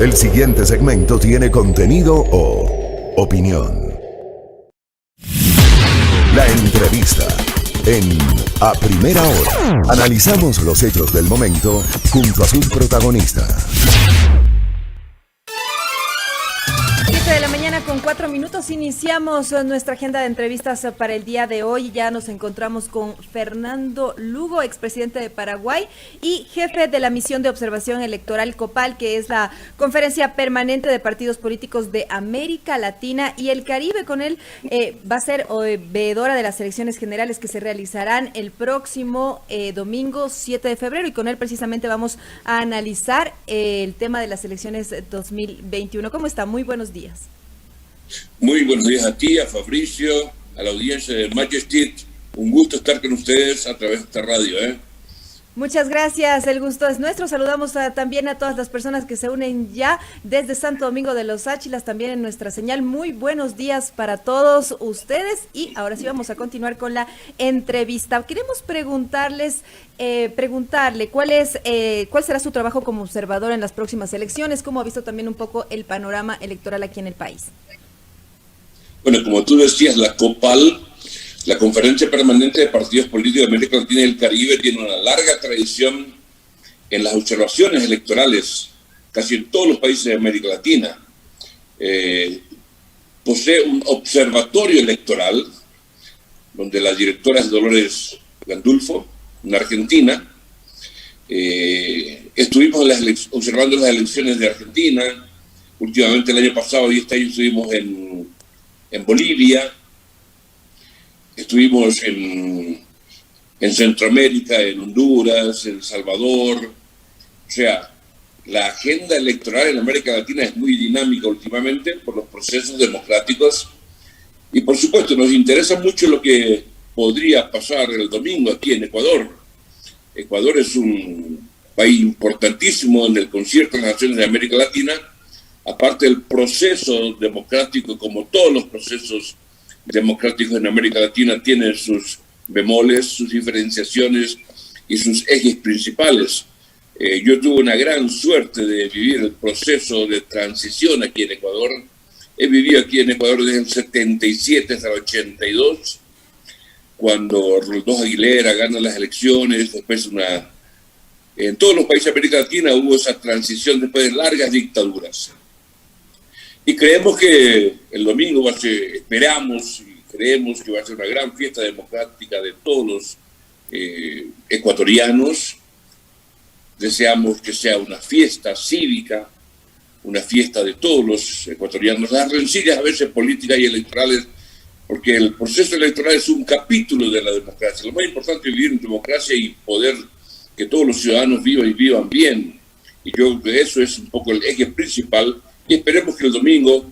El siguiente segmento tiene contenido o opinión. La entrevista en A Primera Hora. Analizamos los hechos del momento junto a sus protagonistas. 7:04 a.m. Iniciamos nuestra agenda de entrevistas para el día de hoy. Ya nos encontramos con Fernando Lugo, expresidente de Paraguay y jefe de la misión de observación electoral COPAL, que es la conferencia permanente de partidos políticos de América Latina y el Caribe. Con él va a ser veedora de las elecciones generales que se realizarán el próximo domingo 7 de febrero, y con él precisamente vamos a analizar el tema de las elecciones 2021. ¿Cómo está? Muy buenos días. Muy buenos días a ti, a Fabricio, a la audiencia de Majestic. Un gusto estar con ustedes a través de esta radio. Muchas gracias, el gusto es nuestro. Saludamos también a todas las personas que se unen ya desde Santo Domingo de los Áchilas, también en nuestra señal. Muy buenos días para todos ustedes, y ahora sí vamos a continuar con la entrevista. Queremos preguntarle cuál será su trabajo como observador en las próximas elecciones, cómo ha visto también un poco el panorama electoral aquí en el país. Bueno, como tú decías, la COPAL, la Conferencia Permanente de Partidos Políticos de América Latina y el Caribe, tiene una larga tradición en las observaciones electorales, casi en todos los países de América Latina. Posee un observatorio electoral, donde la directora es Dolores Gandulfo, una argentina. Estuvimos observando las elecciones de Argentina. Últimamente, el año pasado y este año estuvimos en Bolivia. Estuvimos en Centroamérica, en Honduras, en El Salvador. O sea, la agenda electoral en América Latina es muy dinámica últimamente por los procesos democráticos. Y por supuesto, nos interesa mucho lo que podría pasar el domingo aquí en Ecuador. Ecuador es un país importantísimo en el concierto de las naciones de América Latina. Aparte del proceso democrático, como todos los procesos democráticos en América Latina, tienen sus bemoles, sus diferenciaciones y sus ejes principales. Yo tuve una gran suerte de vivir el proceso de transición aquí en Ecuador. He vivido aquí en Ecuador desde el 77 hasta el 82, cuando Rodolfo Aguilera gana las elecciones. Después en todos los países de América Latina hubo esa transición después de largas dictaduras. Y creemos que el domingo esperamos y creemos que va a ser una gran fiesta democrática de todos los ecuatorianos. Deseamos que sea una fiesta cívica, una fiesta de todos los ecuatorianos. Las rencillas a veces políticas y electorales, porque el proceso electoral es un capítulo de la democracia. Lo más importante es vivir en democracia y poder que todos los ciudadanos vivan y vivan bien. Y yo creo que eso es un poco el eje principal. Y esperemos que este domingo,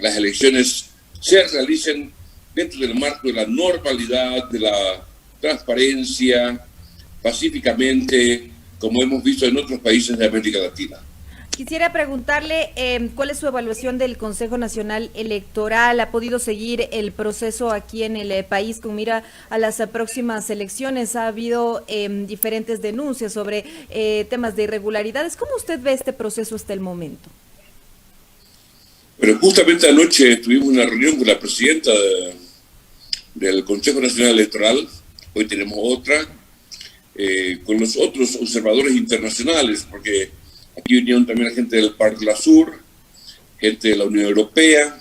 las elecciones se realicen dentro del marco de la normalidad, de la transparencia, pacíficamente, como hemos visto en otros países de América Latina. Quisiera preguntarle cuál es su evaluación del Consejo Nacional Electoral. ¿Ha podido seguir el proceso aquí en el país con mira a las próximas elecciones? Ha habido diferentes denuncias sobre temas de irregularidades. ¿Cómo usted ve este proceso hasta el momento? Pero justamente anoche tuvimos una reunión con la presidenta del Consejo Nacional Electoral. Hoy tenemos otra con los otros observadores internacionales, porque aquí vinieron también gente del Parla Sur, gente de la Unión Europea,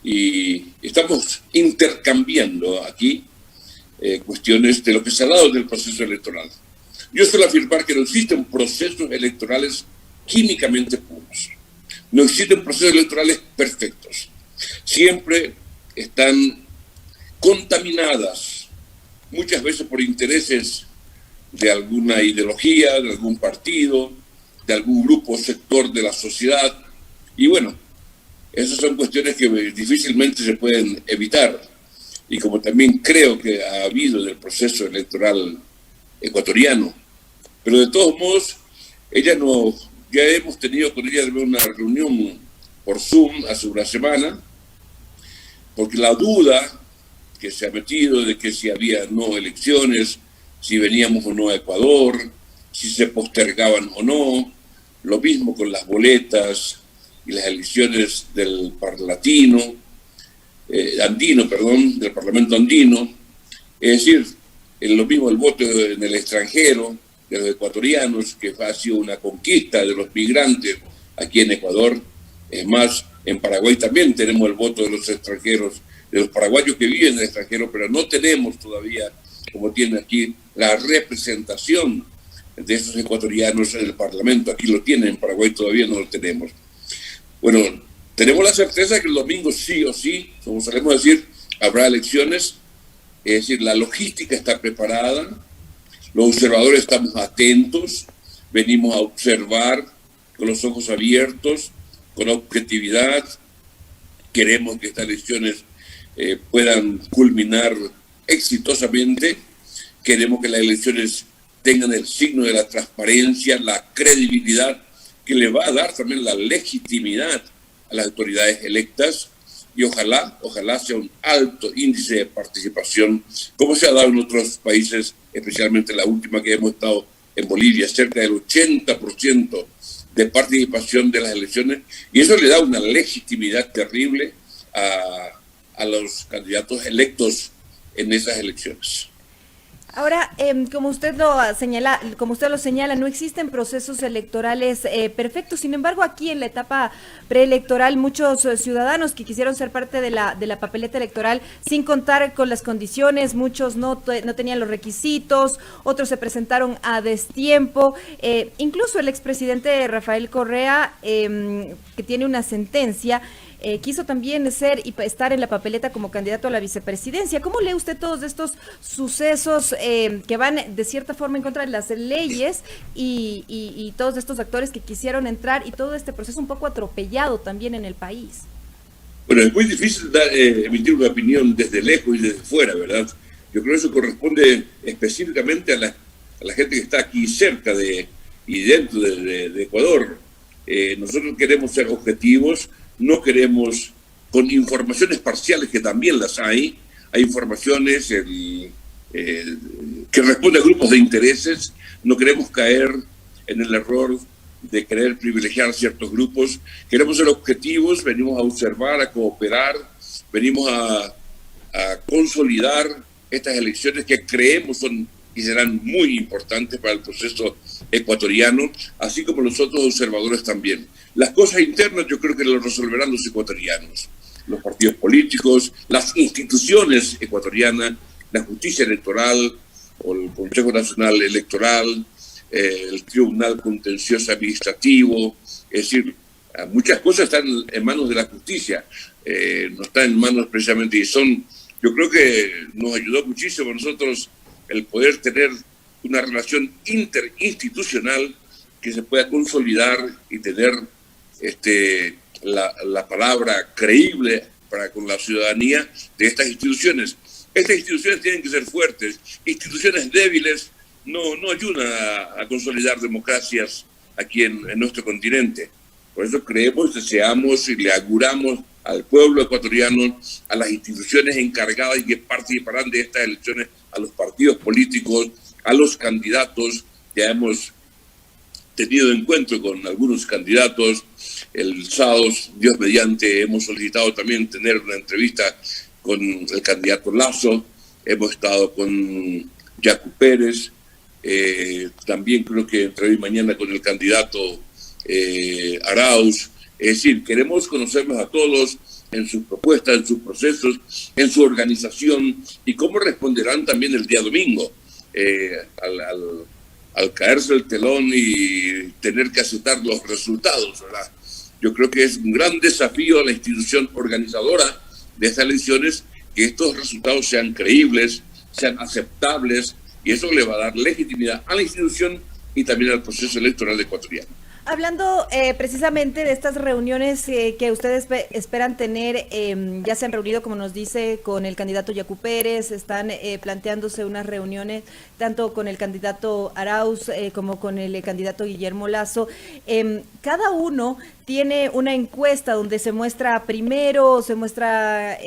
y estamos intercambiando aquí cuestiones de lo que se ha dado del proceso electoral. Yo suelo afirmar que no existen procesos electorales químicamente puros. No existen procesos electorales perfectos. Siempre están contaminadas, muchas veces por intereses de alguna ideología, de algún partido, de algún grupo o sector de la sociedad. Y bueno, esas son cuestiones que difícilmente se pueden evitar. Y como también creo que ha habido en el proceso electoral ecuatoriano. Pero de todos modos, ya hemos tenido con ella una reunión por Zoom hace una semana, porque la duda que se ha metido de que si había no elecciones, si veníamos o no a Ecuador, si se postergaban o no, lo mismo con las boletas y las elecciones del del Parlamento andino, es decir, lo mismo el voto en el extranjero de los ecuatorianos, que ha sido una conquista de los migrantes aquí en Ecuador. Es más, en Paraguay también tenemos el voto de los extranjeros, de los paraguayos que viven en el extranjero, pero no tenemos todavía, como tiene aquí, la representación de esos ecuatorianos en el Parlamento. Aquí lo tienen, en Paraguay todavía no lo tenemos. Bueno, tenemos la certeza que el domingo sí o sí, como solemos decir, habrá elecciones. Es decir, la logística está preparada, los observadores estamos atentos, venimos a observar con los ojos abiertos, con objetividad. Queremos que estas elecciones puedan culminar exitosamente. Queremos que las elecciones tengan el signo de la transparencia, la credibilidad, que le va a dar también la legitimidad a las autoridades electas, y ojalá sea un alto índice de participación, como se ha dado en otros países, especialmente la última que hemos estado en Bolivia, cerca del 80% de participación de las elecciones, y eso le da una legitimidad terrible a los candidatos electos en esas elecciones. Ahora, como usted lo señala, no existen procesos electorales perfectos. Sin embargo, aquí en la etapa preelectoral, muchos ciudadanos que quisieron ser parte de la papeleta electoral sin contar con las condiciones, muchos no tenían los requisitos, otros se presentaron a destiempo. Incluso el expresidente Rafael Correa, que tiene una sentencia, quiso también ser y estar en la papeleta como candidato a la vicepresidencia. ¿Cómo lee usted todos estos sucesos que van de cierta forma en contra de las leyes y todos estos actores que quisieron entrar y todo este proceso un poco atropellado también en el país? Bueno, es muy difícil emitir una opinión desde lejos y desde fuera, ¿verdad? Yo creo que eso corresponde específicamente a la gente que está aquí cerca y dentro de Ecuador. Nosotros queremos ser objetivos. No queremos, con informaciones parciales, que también las hay informaciones que responden a grupos de intereses. No queremos caer en el error de querer privilegiar ciertos grupos. Queremos ser objetivos, venimos a observar, a cooperar, venimos a consolidar estas elecciones que creemos son y serán muy importantes para el proceso ecuatoriano, así como los otros observadores también. Las cosas internas yo creo que lo resolverán los ecuatorianos, los partidos políticos, las instituciones ecuatorianas, la justicia electoral o el Consejo Nacional Electoral, el Tribunal Contencioso Administrativo. Es decir, muchas cosas están en manos de la justicia, no están en manos precisamente, yo creo que nos ayudó muchísimo a nosotros el poder tener una relación interinstitucional que se pueda consolidar y tener la palabra creíble con la ciudadanía de estas instituciones. Estas instituciones tienen que ser fuertes. Instituciones débiles no ayudan a consolidar democracias aquí en nuestro continente. Por eso creemos, deseamos y le auguramos al pueblo ecuatoriano, a las instituciones encargadas y que participarán de estas elecciones, a los partidos políticos, a los candidatos. Ya hemos tenido encuentro con algunos candidatos. El sábado, Dios mediante, hemos solicitado también tener una entrevista con el candidato Lasso. Hemos estado con Yacu Pérez. También creo que entre hoy y mañana con el candidato Arauz. Es decir, queremos conocernos a todos en sus propuestas, en sus procesos, en su organización y cómo responderán también el día domingo al caerse el telón y tener que aceptar los resultados, ¿verdad? Yo creo que es un gran desafío a la institución organizadora de estas elecciones que estos resultados sean creíbles, sean aceptables, y eso le va a dar legitimidad a la institución y también al proceso electoral ecuatoriano. Hablando precisamente de estas reuniones que ustedes esperan tener, ya se han reunido, como nos dice, con el candidato Yacu Pérez, están planteándose unas reuniones tanto con el candidato Arauz como con el candidato Guillermo Lasso. Cada uno tiene una encuesta donde se muestra primero, se muestra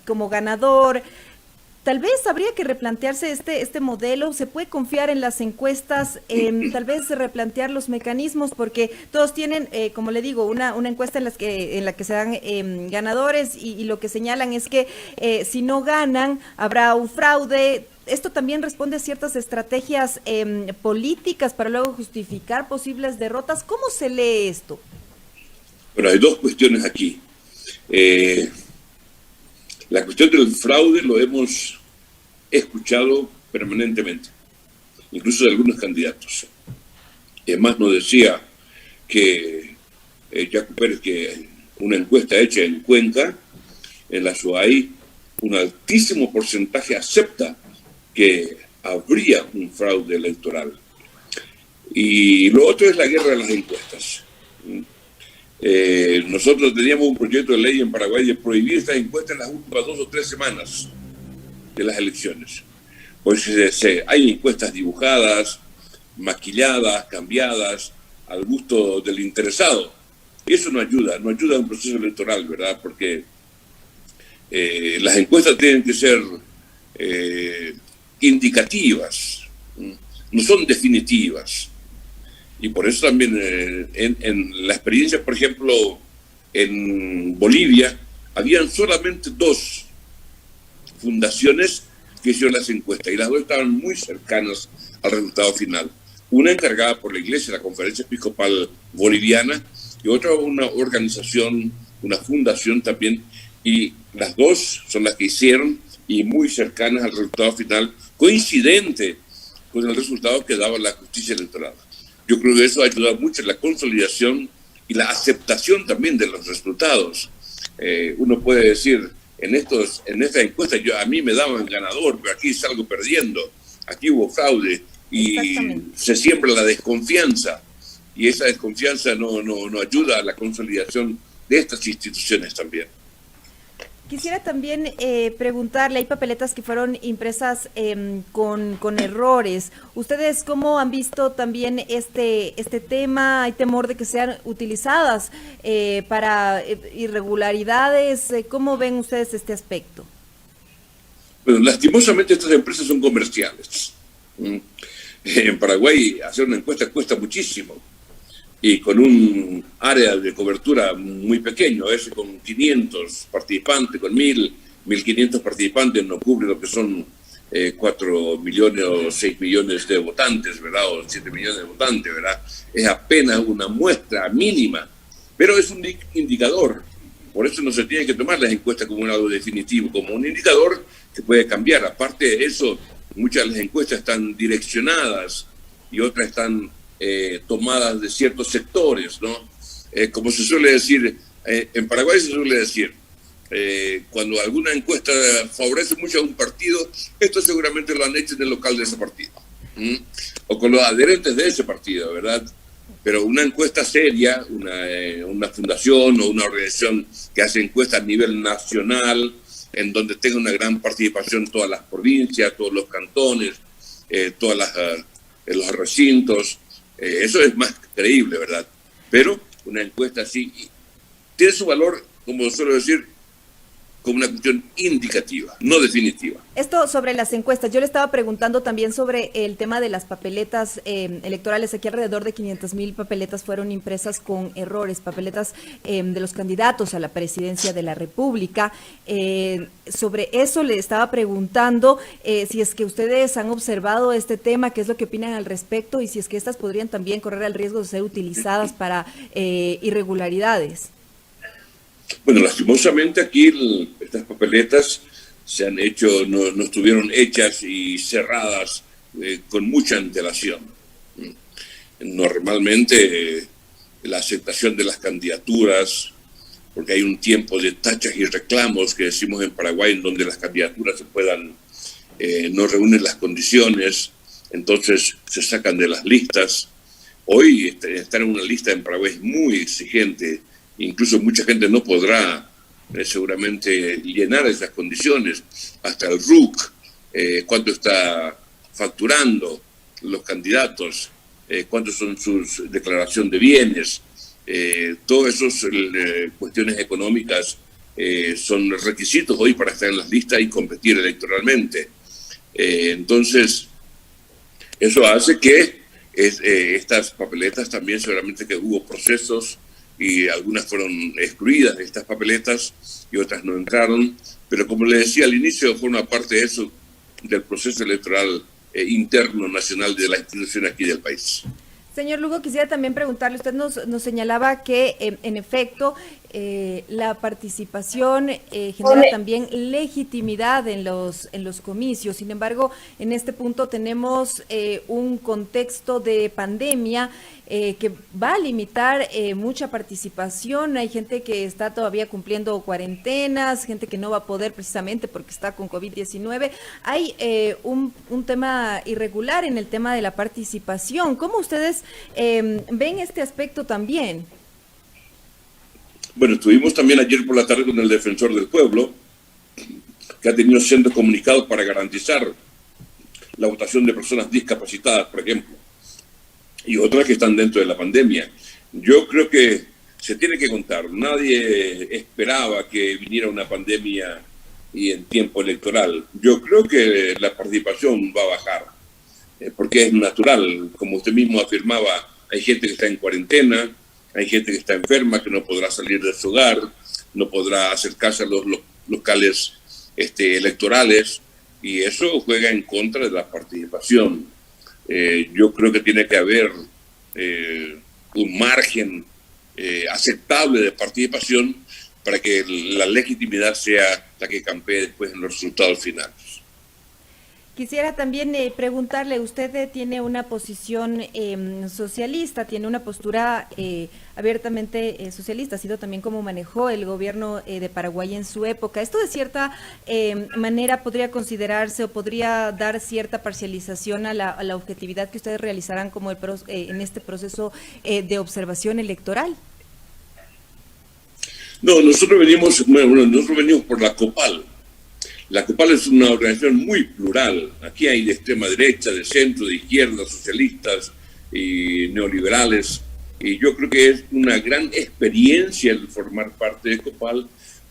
como ganador. tal vez habría que replantearse este modelo. Se puede confiar en las encuestas, tal vez replantear los mecanismos, porque todos tienen, como le digo, una encuesta en la que se dan ganadores y lo que señalan es que si no ganan habrá un fraude. Esto también responde a ciertas estrategias políticas para luego justificar posibles derrotas. ¿Cómo se lee esto? Bueno, hay dos cuestiones aquí. La cuestión del fraude lo hemos escuchado permanentemente, incluso de algunos candidatos. Además nos decía que Jaco Pérez, que una encuesta hecha en Cuenca, en la SUAI, un altísimo porcentaje acepta que habría un fraude electoral. Y lo otro es la guerra de las encuestas. Nosotros teníamos un proyecto de ley en Paraguay de prohibir estas encuestas en las últimas 2 o 3 semanas de las elecciones. Pues hay encuestas dibujadas, maquilladas, cambiadas al gusto del interesado. Y eso no ayuda a un proceso electoral, ¿verdad? Porque las encuestas tienen que ser indicativas, no son definitivas. Y por eso también en la experiencia, por ejemplo, en Bolivia, habían solamente 2 fundaciones que hicieron las encuestas, y las 2 estaban muy cercanas al resultado final. Una encargada por la Iglesia, la Conferencia Episcopal Boliviana, y otra una organización, una fundación también, y las 2 son las que hicieron, y muy cercanas al resultado final, coincidente con el resultado que daba la justicia electoral. Yo creo que eso ha ayudado mucho en la consolidación y la aceptación también de los resultados. Uno puede decir, en esta encuesta a mí me daban ganador, pero aquí salgo perdiendo, aquí hubo fraude, y se siembra la desconfianza, y esa desconfianza no ayuda a la consolidación de estas instituciones también. Quisiera también preguntarle, hay papeletas que fueron impresas con errores. ¿Ustedes cómo han visto también este tema? ¿Hay temor de que sean utilizadas para irregularidades? ¿Cómo ven ustedes este aspecto? Bueno, lastimosamente estas empresas son comerciales. En Paraguay hacer una encuesta cuesta muchísimo, y con un área de cobertura muy pequeño, ese con 500 participantes, con 1.500 participantes no cubre lo que son 4 millones o 6 millones de votantes, ¿verdad? O 7 millones de votantes, ¿verdad? Es apenas una muestra mínima, pero es un indicador. Por eso no se tiene que tomar las encuestas como algo definitivo, como un indicador que puede cambiar. Aparte de eso, muchas de las encuestas están direccionadas y otras están tomadas de ciertos sectores, ¿no? Como se suele decir, en Paraguay se suele decir, cuando alguna encuesta favorece mucho a un partido, esto seguramente lo han hecho en el local de ese partido, o con los adherentes de ese partido, ¿verdad? Pero una encuesta seria, una fundación o una organización que hace encuestas a nivel nacional, en donde tenga una gran participación todas las provincias, todos los cantones, los recintos, eso es más creíble, ¿verdad? Pero una encuesta así tiene su valor, como suelo decir, como una cuestión indicativa, no definitiva. Esto sobre las encuestas, yo le estaba preguntando también sobre el tema de las papeletas electorales. Aquí alrededor de 500,000 papeletas fueron impresas con errores, papeletas de los candidatos a la presidencia de la República. Sobre eso le estaba preguntando si es que ustedes han observado este tema, qué es lo que opinan al respecto, y si es que estas podrían también correr el riesgo de ser utilizadas para irregularidades. Bueno, lastimosamente aquí estas papeletas se han hecho, no estuvieron hechas y cerradas con mucha antelación. Normalmente la aceptación de las candidaturas, porque hay un tiempo de tachas y reclamos que decimos en Paraguay, en donde las candidaturas no reúnen las condiciones, entonces se sacan de las listas. Hoy estar en una lista en Paraguay es muy exigente. Incluso mucha gente no podrá seguramente llenar esas condiciones. Hasta el RUC, cuánto está facturando los candidatos, cuántos son sus declaración de bienes, todas esas cuestiones económicas son requisitos hoy para estar en las listas y competir electoralmente. Entonces, eso hace que estas papeletas también, seguramente que hubo procesos y algunas fueron excluidas de estas papeletas y otras no entraron, pero como les decía al inicio, forma parte de eso, del proceso electoral interno nacional de la institución aquí del país. Señor Lugo, quisiera también preguntarle, usted nos señalaba que en efecto la participación genera también legitimidad en los comicios. Sin embargo, en este punto tenemos un contexto de pandemia que va a limitar mucha participación. Hay gente que está todavía cumpliendo cuarentenas, gente que no va a poder precisamente porque está con COVID-19. Hay un tema irregular en el tema de la participación. ¿Cómo ustedes ven este aspecto también? Bueno, estuvimos también ayer por la tarde con el defensor del pueblo, que ha tenido siendo comunicado para garantizar la votación de personas discapacitadas, por ejemplo, y otras que están dentro de la pandemia. Yo creo que se tiene que contar. Nadie esperaba que viniera una pandemia y en tiempo electoral. Yo creo que la participación va a bajar, porque es natural. Como usted mismo afirmaba, hay gente que está en cuarentena, hay gente que está enferma, que no podrá salir de su hogar, no podrá acercarse a los locales electorales, y eso juega en contra de la participación. Yo creo que tiene que haber un margen aceptable de participación para que la legitimidad sea la que campee después en los resultados finales. Quisiera también preguntarle, usted tiene una posición socialista, tiene una postura abiertamente socialista, ha sido también como manejó el gobierno de Paraguay en su época. ¿Esto de cierta manera podría considerarse o podría dar cierta parcialización a la objetividad que ustedes realizarán como en este proceso de observación electoral? No, nosotros venimos por la COPAL. La COPAL es una organización muy plural. Aquí hay de extrema derecha, de centro, de izquierda, socialistas y neoliberales. Y yo creo que es una gran experiencia el formar parte de COPAL,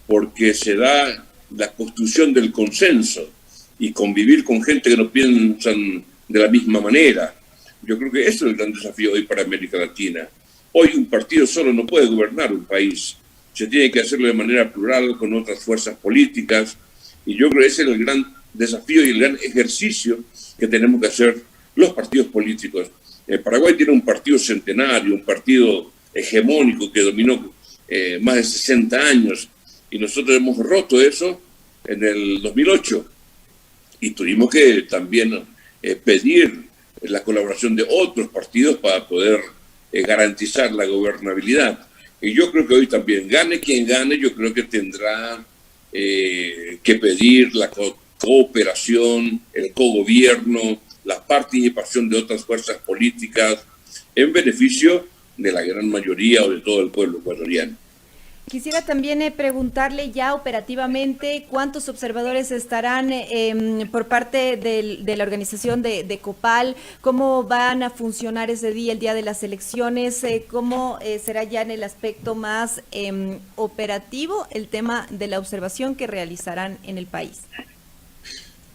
porque se da la construcción del consenso y convivir con gente que no piensan de la misma manera. Yo creo que eso es el gran desafío hoy para América Latina. Hoy un partido solo no puede gobernar un país. Se tiene que hacerlo de manera plural con otras fuerzas políticas. Y yo creo que ese es el gran desafío y el gran ejercicio que tenemos que hacer los partidos políticos. Paraguay tiene un partido centenario, un partido hegemónico que dominó más de 60 años, y nosotros hemos roto eso en el 2008 y tuvimos que también pedir la colaboración de otros partidos para poder garantizar la gobernabilidad. Y yo creo que hoy también, gane quien gane, yo creo que tendrá que pedir la cooperación, el cogobierno, la participación de otras fuerzas políticas en beneficio de la gran mayoría o de todo el pueblo ecuatoriano. Quisiera también preguntarle ya operativamente cuántos observadores estarán por parte de la organización de COPAL, cómo van a funcionar ese día, el día de las elecciones, cómo será ya en el aspecto más operativo el tema de la observación que realizarán en el país.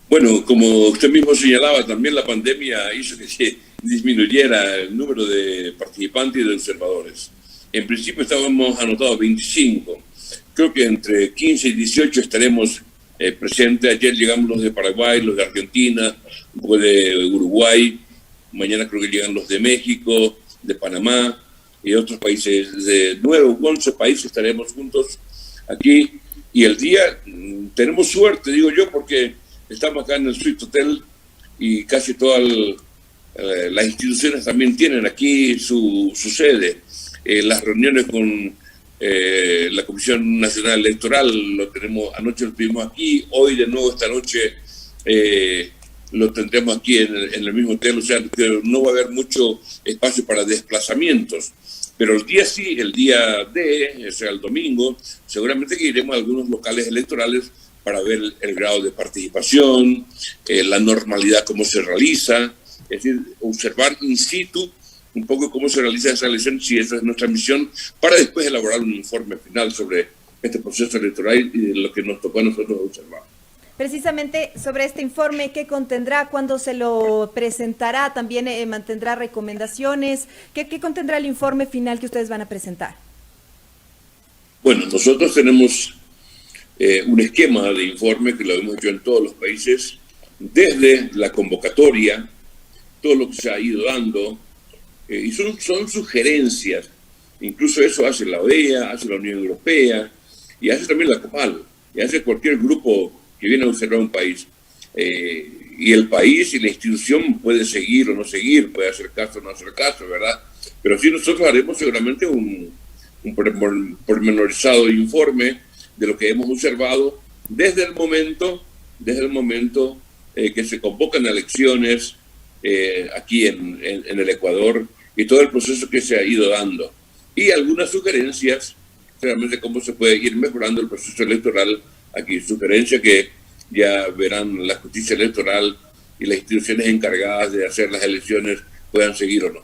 Bueno, como usted mismo señalaba, también la pandemia hizo que se disminuyera el número de participantes y de observadores. En principio estábamos anotados 25. Creo que entre 15 y 18 estaremos presentes. Ayer llegamos los de Paraguay, los de Argentina, un poco de Uruguay. Mañana creo que llegan los de México, de Panamá y otros países. De 9 u 11 países estaremos juntos aquí. Y el día tenemos suerte, digo yo, porque estamos acá en el Suite Hotel y casi todas las instituciones también tienen aquí su sede. Las reuniones con la Comisión Nacional Electoral anoche lo tuvimos aquí, hoy de nuevo esta noche lo tendremos aquí en el mismo hotel, o sea que no va a haber mucho espacio para desplazamientos, pero el día sí, el día D, o sea el domingo, seguramente que iremos a algunos locales electorales para ver el grado de participación, la normalidad, cómo se realiza, es decir, observar in situ un poco cómo se realiza esa elección, si esa es nuestra misión, para después elaborar un informe final sobre este proceso electoral y de lo que nos tocó a nosotros observar. Precisamente sobre este informe, ¿qué contendrá? ¿Cuándo se lo presentará? ¿También mantendrá recomendaciones? ¿Qué contendrá el informe final que ustedes van a presentar? Bueno, nosotros tenemos un esquema de informe que lo hemos hecho en todos los países, desde la convocatoria, todo lo que se ha ido dando, y son sugerencias. Incluso eso hace la OEA, hace la Unión Europea, y hace también la COPAL, y hace cualquier grupo que viene a observar un país. Y el país y la institución puede seguir o no seguir, puede hacer caso o no hacer caso, ¿verdad? Pero sí nosotros haremos seguramente un pormenorizado informe de lo que hemos observado desde el momento que se convocan elecciones aquí en el Ecuador y todo el proceso que se ha ido dando. Y algunas sugerencias realmente cómo se puede ir mejorando el proceso electoral aquí. Sugerencia que ya verán la justicia electoral y las instituciones encargadas de hacer las elecciones puedan seguir o no.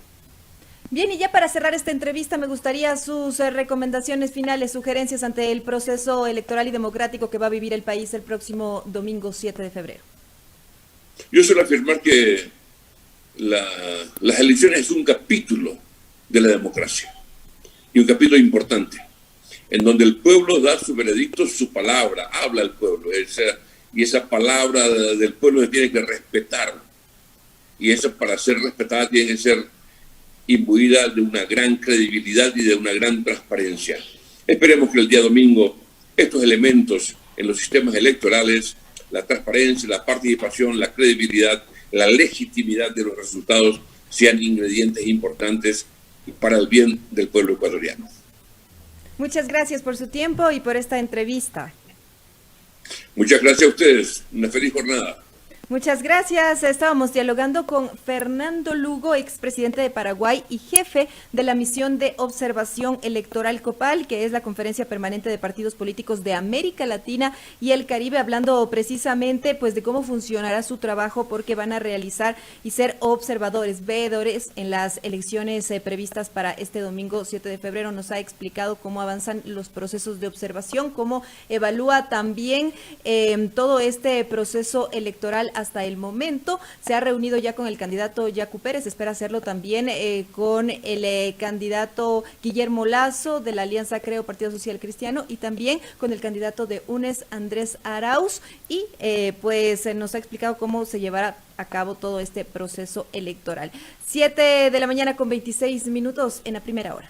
Bien, y ya para cerrar esta entrevista, me gustaría sus recomendaciones finales, sugerencias ante el proceso electoral y democrático que va a vivir el país el próximo domingo 7 de febrero. Yo suelo afirmar que las elecciones es un capítulo de la democracia y un capítulo importante, en donde el pueblo da su veredicto, su palabra, habla el pueblo, y esa palabra del pueblo se tiene que respetar, y esa para ser respetada tiene que ser imbuida de una gran credibilidad y de una gran transparencia. Esperemos que el día domingo estos elementos en los sistemas electorales, la transparencia, la participación, la credibilidad, la legitimidad de los resultados sean ingredientes importantes para el bien del pueblo ecuatoriano. Muchas gracias por su tiempo y por esta entrevista. Muchas gracias a ustedes. Una feliz jornada. Muchas gracias. Estábamos dialogando con Fernando Lugo, expresidente de Paraguay y jefe de la misión de observación electoral COPAL, que es la Conferencia Permanente de Partidos Políticos de América Latina y el Caribe, hablando precisamente pues de cómo funcionará su trabajo, porque van a realizar y ser observadores, veedores en las elecciones previstas para este domingo 7 de febrero. Nos ha explicado cómo avanzan los procesos de observación, cómo evalúa también todo este proceso electoral hasta el momento. Se ha reunido ya con el candidato Yacu Pérez, espera hacerlo también con el candidato Guillermo Lasso de la Alianza Creo Partido Social Cristiano y también con el candidato de UNES Andrés Arauz y pues nos ha explicado cómo se llevará a cabo todo este proceso electoral. 7 de la mañana con 26 minutos en la primera hora.